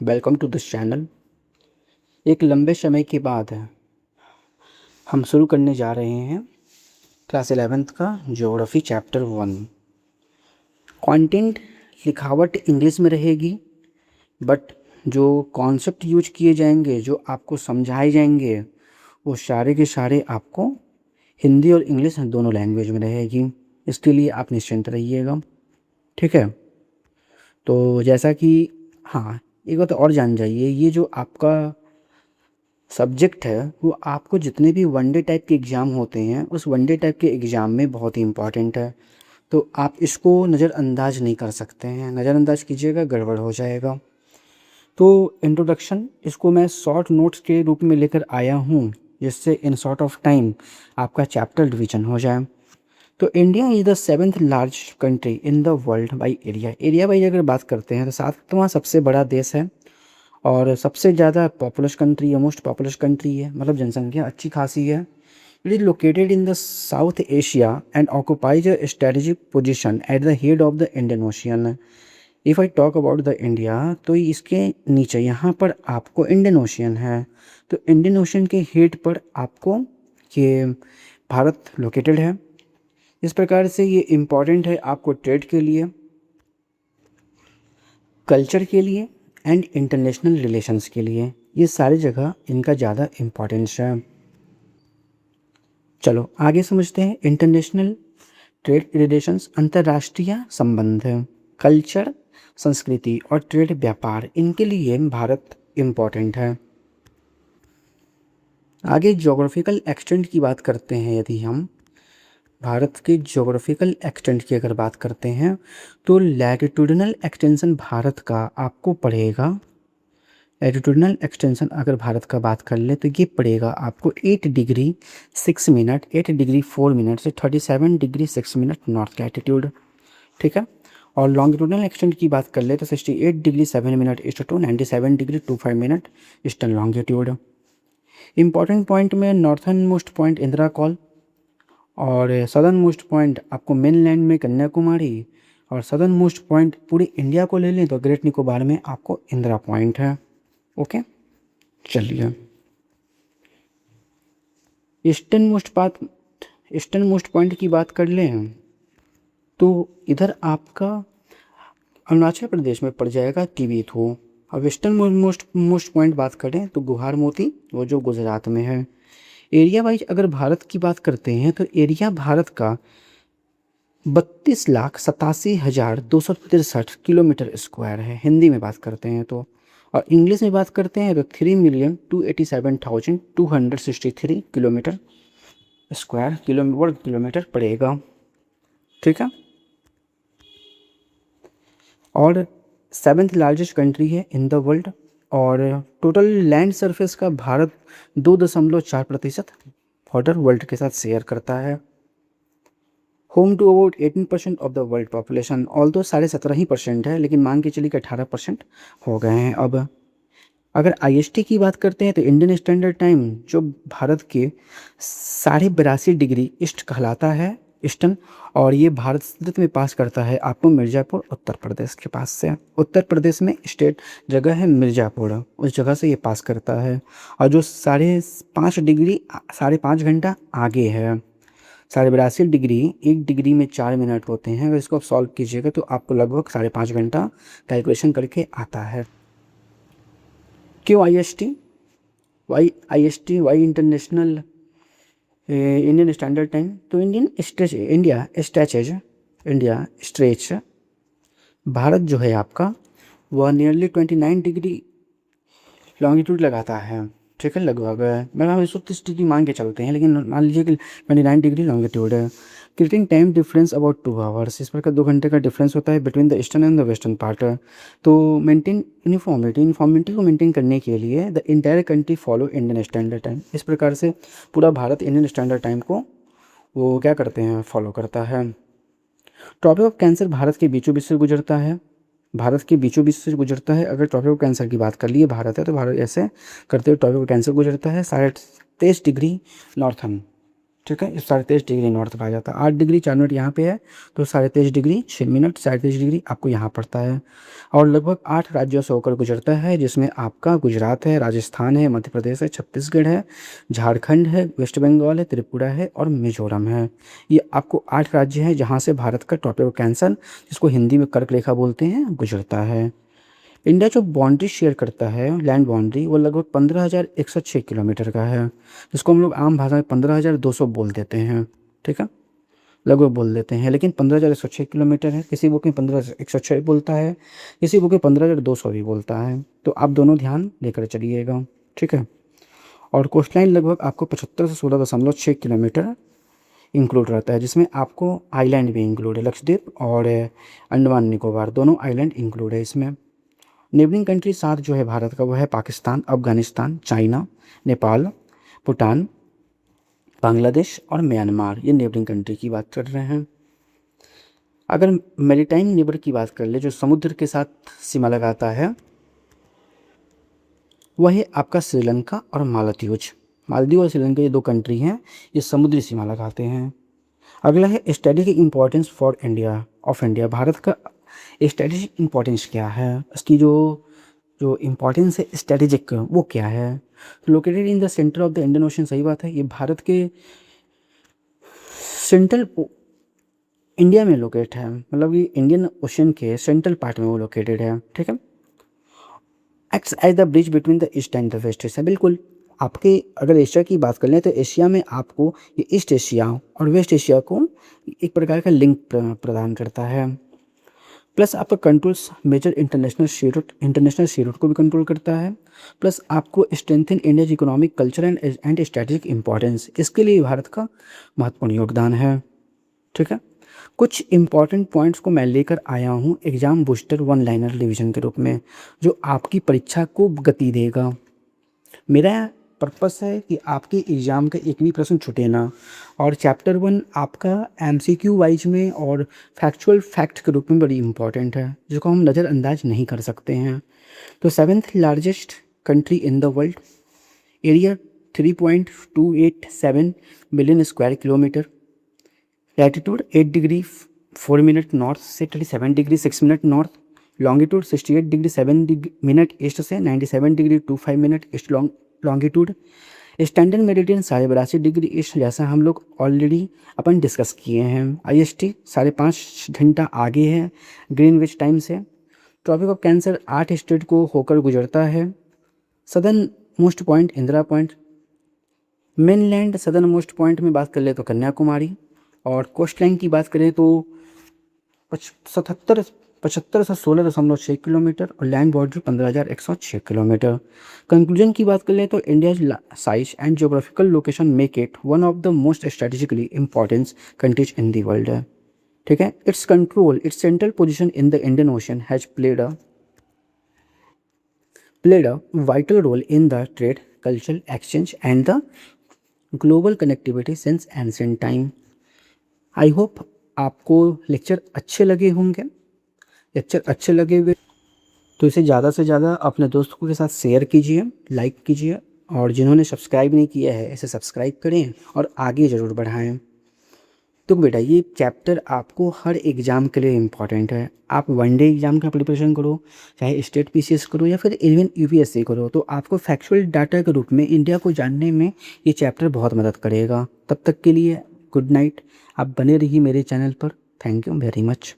Welcome to this channel. एक लंबे समय के बाद हम शुरू करने जा रहे हैं क्लास 11th का ज्योग्राफी चैप्टर 1। कंटेंट लिखावट इंग्लिश में रहेगी, बट जो कॉन्सेप्ट यूज किए जाएंगे, जो आपको समझाए जाएंगे, वो सारे के सारे आपको हिंदी और इंग्लिश दोनों लैंग्वेज में रहेगी। इसके लिए आप निश्चिंत रहिएगा, ठीक है। तो जैसा कि हाँ, एक बात और जान जाइए, ये जो आपका सब्जेक्ट है वो आपको जितने भी वनडे टाइप के एग्ज़ाम होते हैं उस वनडे टाइप के एग्ज़ाम में बहुत ही इम्पॉर्टेंट है। तो आप इसको नज़रअंदाज नहीं कर सकते हैं, नज़रअंदाज कीजिएगा गड़बड़ हो जाएगा। तो इंट्रोडक्शन इसको मैं शॉर्ट नोट्स के रूप में लेकर आया हूँ, जिससे इन शॉर्ट ऑफ टाइम आपका चैप्टर डिवीजन हो जाए। तो India is the 7th largest country in the world by area. Area wise अगर बात करते हैं तो 7वां सबसे बड़ा देश है और सबसे ज़्यादा पॉपुलस कंट्री है, मोस्ट पॉपुलस कंट्री है, मतलब जनसंख्या अच्छी खासी है। It is located in the south Asia and occupies a strategic position at the head of the Indian ocean. If I talk about the India, तो इसके नीचे यहाँ पर आपको इंडियन ओशियन है। तो इंडियन ओशियन के हेड पर आपको ये भारत लोकेटेड है। इस प्रकार से ये इम्पॉर्टेंट है आपको ट्रेड के लिए, कल्चर के लिए एंड इंटरनेशनल रिलेशंस के लिए। ये सारी जगह इनका ज़्यादा इम्पोर्टेंस है। चलो आगे समझते हैं। इंटरनेशनल ट्रेड रिलेशंस, अंतर्राष्ट्रीय संबंध, कल्चर संस्कृति और ट्रेड व्यापार, इनके लिए भारत इम्पोर्टेंट है। आगे ज्योग्राफिकल एक्सटेंट की बात करते हैं। यदि हम भारत के ज्योग्राफिकल एक्सटेंट की अगर बात करते हैं तो लैटिट्यूडनल एक्सटेंशन भारत का आपको पड़ेगा। लैटिट्यूडनल एक्सटेंशन अगर भारत का बात कर ले तो ये पड़ेगा आपको 8 डिग्री 6 मिनट 8 डिग्री 4 मिनट से 37 डिग्री 6 मिनट नॉर्थ लैटिट्यूड, ठीक है। और लॉन्गिट्यूडनल एक्सटेंट की बात कर ले तो 68 degree 7 minute east to 97 degree 25 minute eastern longitude. Important point में northern most point Indira col और सदर्न मोस्ट पॉइंट आपको मेनलैंड में कन्याकुमारी, और सदर्न मोस्ट पॉइंट पूरे इंडिया को ले लें तो ग्रेट निकोबार में आपको इंदिरा पॉइंट है। ओके, चलिए ईस्टर्न मोस्ट पॉइंट की बात कर लें तो इधर आपका अरुणाचल प्रदेश में पड़ जाएगा तिब्बत। अब वेस्टर्न मोस्ट पॉइंट बात करें तो गुहार मोती, वो जो गुजरात में है। एरिया वाइज अगर भारत की बात करते हैं तो एरिया भारत का 32,87,263 किलोमीटर स्क्वायर है, हिंदी में बात करते हैं तो। और इंग्लिश में बात करते हैं तो 3,287,263 किलोमीटर स्क्वायर वर्ग किलोमीटर पड़ेगा, ठीक है। और 7th लार्जेस्ट कंट्री है इन द वर्ल्ड, और टोटल लैंड सरफेस का भारत 2.4% बॉर्डर वर्ल्ड के साथ शेयर करता है। Home to about 18% of the world population, also 17.5% है, लेकिन मान के चलिए कि 18% हो गए हैं अब। अगर IST की बात करते हैं तो इंडियन स्टैंडर्ड टाइम जो भारत के 82.5 डिग्री ईस्ट कहलाता है, ईस्टर्न, और ये भारत संस्कृत में पास करता है आपको मिर्ज़ापुर उत्तर प्रदेश के पास से। उत्तर प्रदेश में स्टेट जगह है मिर्ज़ापुर, उस जगह से ये पास करता है। और जो 5.5 डिग्री 5.5 घंटा आगे है, 82.5 डिग्री, 1 डिग्री में 4 मिनट होते हैं। अगर इसको आप सॉल्व कीजिएगा तो आपको लगभग 5.5 घंटा कैलकुलेशन करके आता है। क्यों Y international Indian standard time, तो इंडिया स्ट्रेच भारत जो है आपका वह नियरली 29 डिग्री लॉन्गिट्यूड लगाता है, ठीक है। लगभग मतलब हम 130 डिग्री मान के चलते हैं, लेकिन मान लीजिए कि 29 डिग्री लॉन्गिट्यूड है। Creating time difference about 2 hours, इस प्रकार 2 घंटे का डिफरेंस होता है between the eastern and the western part. तो मेंटेन यूनिफॉर्मिटी को मेंटेन करने के लिए the entire country follow Indian standard time. इस प्रकार से पूरा भारत इंडियन स्टैंडर्ड टाइम को वो क्या करते हैं, फॉलो करता है। ट्रॉपिक ऑफ कैंसर भारत के बीचों बीच से गुजरता है, अगर ट्रॉपिक ऑफ कैंसर की बात कर लिए भारत है तो भारत ऐसे करते हुए ट्रॉपिक ऑफ कैंसर गुजरता है 23.5 डिग्री नॉर्थर्न, ठीक है। 23.5 डिग्री नॉर्थ पाया जाता है। 8 डिग्री 4 मिनट यहाँ पे है, तो 23.5 डिग्री 6 मिनट 23.5 डिग्री आपको यहाँ पड़ता है। और लगभग 8 राज्यों से होकर गुजरता है, जिसमें आपका गुजरात है, राजस्थान है, मध्य प्रदेश है, छत्तीसगढ़ है, झारखंड है, वेस्ट बंगाल है, त्रिपुरा है और मिजोरम है। ये आपको 8 राज्य हैं जहाँ से भारत का ट्रॉपिकल कैंसर, जिसको हिंदी में कर्क रेखा बोलते हैं, गुजरता है। इंडिया जो बाउंड्री शेयर करता है, लैंड बाउंड्री, वो लगभग 15,106 किलोमीटर का है, जिसको हम लोग आम भाषा में 15,200 बोल देते हैं। ठीक है, लगभग बोल देते हैं, लेकिन 15,106 किलोमीटर है। किसी बुक में 15,106 बोलता है, किसी बुक में 15,200 भी बोलता है, तो आप दोनों ध्यान लेकर चलिएगा। ठीक है। और कोस्ट लाइन लगभग आपको 75 से 16.6 किलोमीटर इंक्लूड रहता है, जिसमें आपको आइलैंड भी इंक्लूड है, लक्षद्वीप और अंडमान निकोबार दोनों आइलैंड इंक्लूड है इसमें। नेबरिंग कंट्री 7 जो है भारत का, वो है पाकिस्तान, अफगानिस्तान, चाइना, नेपाल, भूटान, बांग्लादेश और म्यांमार। ये नेबरिंग कंट्री की बात कर रहे हैं। अगर मैरीटाइम नेबर की बात कर ले, जो समुद्र के साथ सीमा लगाता है, वह है आपका श्रीलंका और मालदीव्स। मालदीव और श्रीलंका ये 2 कंट्री हैं, ये समुद्री सीमा लगाते हैं। अगला है strategic importance for India of India. Bharat का स्ट्रेटेजिक इम्पोर्टेंस क्या है, इसकी जो जो इम्पोर्टेंस है स्ट्रेटेजिक, वो क्या है। Located in the centre of the Indian ocean, सही बात है, ये भारत के सेंट्रल इंडिया में लोकेट है, मतलब ये इंडियन ओशन के सेंट्रल पार्ट में वो लोकेटेड है। ठीक है। Acts as the bridge between the east and the west Asia. बिल्कुल, आपके अगर एशिया की बात कर लें तो एशिया में आपको ये ईस्ट एशिया और वेस्ट एशिया को एक प्रकार का लिंक प्रदान करता है। प्लस आपका कंट्रोल्स मेजर इंटरनेशनल सी रूट को भी कंट्रोल करता है। प्लस आपको strengthen India's economic, culture and strategic importance, इसके लिए भारत का महत्वपूर्ण योगदान है। ठीक है। कुछ इंपॉर्टेंट पॉइंट्स को मैं लेकर आया हूँ एग्जाम बूस्टर 1 लाइनर रिवीजन के रूप में, जो आपकी परीक्षा को गति देगा। मेरा पर्पस है कि आपके एग्ज़ाम का एक भी प्रश्न छूटे ना। और चैप्टर 1 आपका MCQ वाइज में और फैक्चुअल फैक्ट के रूप में बड़ी इंपॉर्टेंट है, जिसको हम नज़रअंदाज नहीं कर सकते हैं। तो 7th largest country in the world, area 3.287 million square kilometre, latitude 8 degree 4 minute north से 37 degree 6 minute north, longitude 68 degree 7 minute east से 97 degree 25 minute east longitude, standard meridian 82.5 degree east, जैसा हम लोग ऑलरेडी अपन डिस्कस किए हैं। IST 5.5 घंटा आगे है ग्रीनविच टाइम से। ट्रॉपिक ऑफ कैंसर 8 स्टेट को होकर गुजरता है। Southern most point Indira point, mainland southern most point में बात कर ले तो कन्याकुमारी, और कोस्ट लाइन की बात करें तो 75 से 16.6 किलोमीटर और लैंड बॉर्डर 15,106 किलोमीटर। कंक्लूजन की बात कर लें तो India's size and geographical location make it one of the most strategically important countries in the world है। ठीक है। Its central position in the Indian ocean has played a vital role in the trade, cultural exchange and the global connectivity since ancient time. I hope आपको lecture अच्छे लगे होंगे। Lecture अच्छे लगे हुए तो इसे ज़्यादा से ज़्यादा अपने दोस्तों के साथ शेयर कीजिए, लाइक कीजिए, और जिन्होंने सब्सक्राइब नहीं किया है इसे सब्सक्राइब करें और आगे ज़रूर बढ़ाएं। तो बेटा ये चैप्टर आपको हर एग्ज़ाम के लिए इम्पॉर्टेंट है। आप 1 डे एग्ज़ाम का प्रिपरेशन करो, चाहे स्टेट PCS करो या फिर इवन UPSC करो, तो आपको फैक्चुअल डाटा के रूप में इंडिया को जानने में ये चैप्टर बहुत मदद करेगा। तब तक के लिए गुड नाइट। आप बने रहिए मेरे चैनल पर। Thank you very much.